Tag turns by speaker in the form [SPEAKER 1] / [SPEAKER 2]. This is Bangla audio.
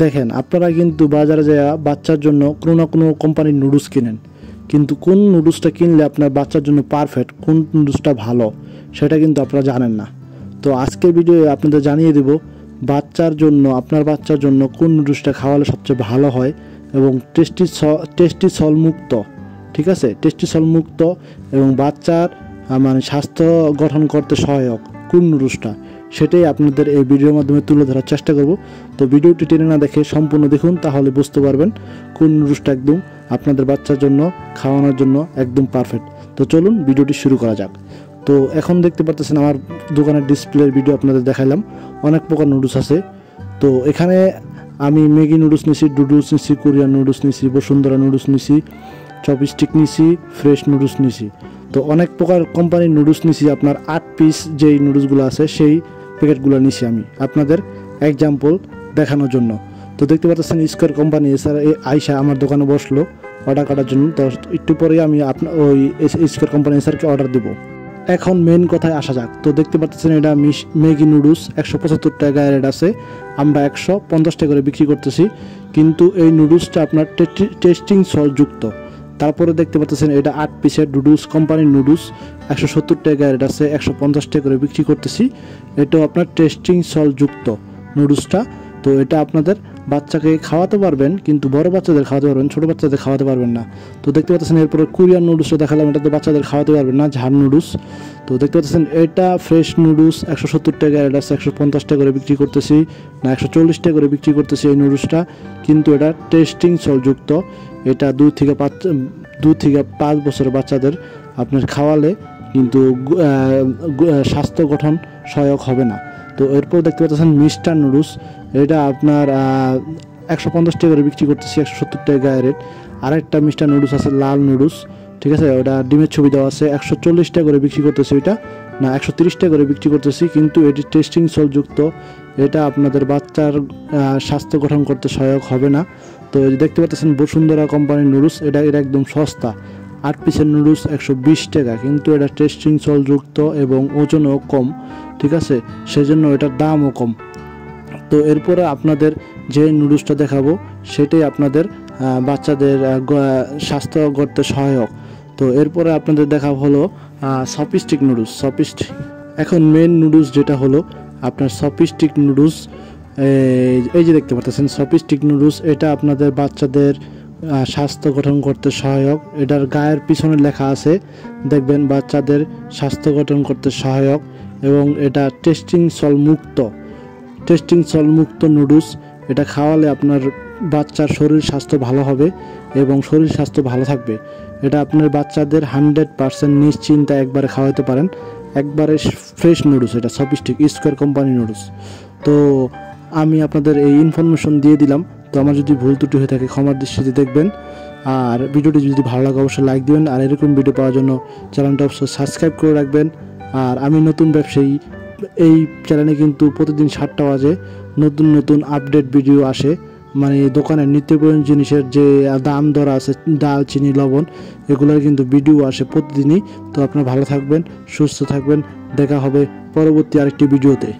[SPEAKER 1] দেখেন আপনারা কিন্তু বাজারে যায় বাচ্চার জন্য কোনো না কোনো কোম্পানির নুডলস কিনেন, কিন্তু কোন নুডলসটা কিনলে আপনার বাচ্চার জন্য পারফেক্ট, কোন নুডলসটা ভালো সেটা কিন্তু আপনারা জানেন না। তো আজকের ভিডিওয়ে আপনাদের জানিয়ে দেব আপনার বাচ্চার জন্য কোন নুডলসটা খাওয়ালে সবচেয়ে ভালো হয় এবং টেস্টি সল মুক্ত, ঠিক আছে, টেস্টি সল মুক্ত এবং বাচ্চার মানে স্বাস্থ্য গঠন করতে সহায়ক কোন নুডলসটা, সেটাই আপনাদের এই ভিডিওর মাধ্যমে তুলে ধরার চেষ্টা করব। তো ভিডিওটি টেনে না দেখে সম্পূর্ণ দেখুন, তাহলে বুঝতে পারবেন কোন নুডলসটা একদম আপনাদের বাচ্চার জন্য খাওয়ানোর জন্য একদম পারফেক্ট। তো চলুন ভিডিওটি শুরু করা যাক। তো এখন দেখতে পাচ্ছেন আমার দোকানের ডিসপ্লের ভিডিও আপনাদের দেখাইলাম, অনেক প্রকার নুডলস আছে। তো এখানে আমি ম্যাগি নুডলস নিছি, ডুডলস নিছি, কোরিয়ান নুডলস নিছি, বসুন্ধরা নুডলস নিছি, চপস্টিক নিছি, ফ্রেশ নুডলস নিছি। তো অনেক প্রকার কোম্পানির নুডলস নিছি। আপনার 8 পিস যেই নুডলসগুলো আছে সেই প্যাকেটগুলো নিছি আমি আপনাদের এক্সাম্পল দেখানোর জন্য। তো দেখতে পাচ্ছেন স্কোয়ার কোম্পানি স্যার আইসা আমার দোকানে বসলো অর্ডার করার জন্য। তো একটু পরে আমি ওই স্কোয়ার কোম্পানি স্যারকে অর্ডার দেবো। এখন মেন কথায় আসা যাক। তো দেখতে পাচ্ছেন এটা ম্যাগি নুডলস 175 টাকা রেট আছে, আমরা 150 টাকা করে বিক্রি করতেছি, কিন্তু এই নুডলসটা আপনার টেস্টিং সল্ট যুক্ত। তারপরে দেখতে পাচ্ছেন এটা 8 পিসের নুডলস, কোম্পানির নুডলস 170 টাকা রেট আছে, 150 টাকা করে বিক্রি করতেছি। এটাও আপনার টেস্টিং সল্ট যুক্ত নুডলসটা। তো এটা আপনাদের বাচ্চাকে খাওয়াতে পারবেন, কিন্তু বড় বাচ্চাদের খাওয়াতে পারবেন, ছোটো বাচ্চাদের খাওয়াতে পারবেন না। তো দেখতে পাচ্ছেন এরপরে কোরিয়ান নুডলসটা দেখালাম, এটা তো বাচ্চাদের খাওয়াতে পারবেন না, ঝাল নুডলস। তো দেখতে পাচ্ছেন এটা ফ্রেশ নুডলস 170 টাকা রেট আছে, 150 টাকা করে বিক্রি করতেছি, না 140 টাকা করে বিক্রি করতেছি এই নুডলসটা, কিন্তু এটা টেস্টিং সল্ট যুক্ত। এটা 2 থেকে 5 বছরের বাচ্চাদের আপনার খাওয়ালে কিন্তু স্বাস্থ্য গঠন সহায়ক হবে না। তো এরপর দেখতে পাচ্ছেন মিস্টার নুডলস, এটা আপনার 150 টাকা করে বিক্রি করতেছি, 170 টাকা রেট। আরেকটা মিস্টার নুডলস আছে লাল নুডলস, ঠিক আছে, ওটা ডিমের ছবি দেওয়া আছে, 140 টাকা করে বিক্রি করতেছি, ওইটা না 130 টাকা করে বিক্রি করতেছি, কিন্তু এটি টেস্টিং সল্টযুক্ত। এটা আপনাদের বাচ্চার স্বাস্থ্য গঠন করতে সহায়ক হবে না। তো দেখতে পাচ্ছেন বসুন্ধরা কোম্পানির নুডলস, এটা একদম সস্তা, 8 পিসের নুডলস 120 টাকা, কিন্তু এটা টেস্টিং সল্টযুক্ত এবং ওজনও কম, ঠিক আছে, সেজন্য এটার দামও কম। তো এরপরে আপনাদের যে নুডলসটা দেখাবো সেটাই আপনাদের বাচ্চাদের স্বাস্থ্য করতে সহায়ক। তো এরপরে আপনাদের দেখা হলো চপস্টিক নুডলস। এখন মেন নুডলস যেটা হলো আপনার চপস্টিক নুডলস, এই যে দেখতে পাচ্ছেন চপস্টিক নুডলস, এটা আপনাদের বাচ্চাদের স্বাস্থ্য গঠন করতে সহায়ক। এটার গায়ের পিছনে লেখা আছে, দেখবেন বাচ্চাদের স্বাস্থ্য গঠন করতে সহায়ক এবং এটা টেস্টিং সল মুক্ত নুডলস। এটা খাওয়ালে আপনার বাচ্চার শরীর স্বাস্থ্য ভালো হবে এবং শরীর স্বাস্থ্য ভালো থাকবে। এটা আপনার বাচ্চাদের 100% নিশ্চিন্তে একবারে খাওয়াতে পারেন, একবারে ফ্রেশ নুডলস। এটা চপস্টিক স্কোয়ার কোম্পানি নুডলস। তো আমি আপনাদের এই ইনফরমেশন দিয়ে দিলাম। তো আমার যদি ভুল ত্রুটি হয়ে থাকে ক্ষমার দৃষ্টিতে দেখবেন, আর ভিডিওটি যদি ভালো লাগে অবশ্যই লাইক দিবেন, আর এরকম ভিডিও পাওয়ার জন্য চ্যানেলটা অবশ্যই সাবস্ক্রাইব করে রাখবেন। আর আমি নতুন ব্যবসায়ী, এই চ্যানেলে কিন্তু প্রতিদিন 7টা বাজে নতুন আপডেট ভিডিও আসে, মানে দোকানের নিত্য প্রয়োজনীয় জিনিসের যে দাম দর আছে, ডাল, চিনি, লবণ, এগুলোর কিন্তু ভিডিও আসে প্রতিদিনই। তো আপনারা ভালো থাকবেন, সুস্থ থাকবেন, দেখা হবে পরবর্তী আরেকটি ভিডিওতে।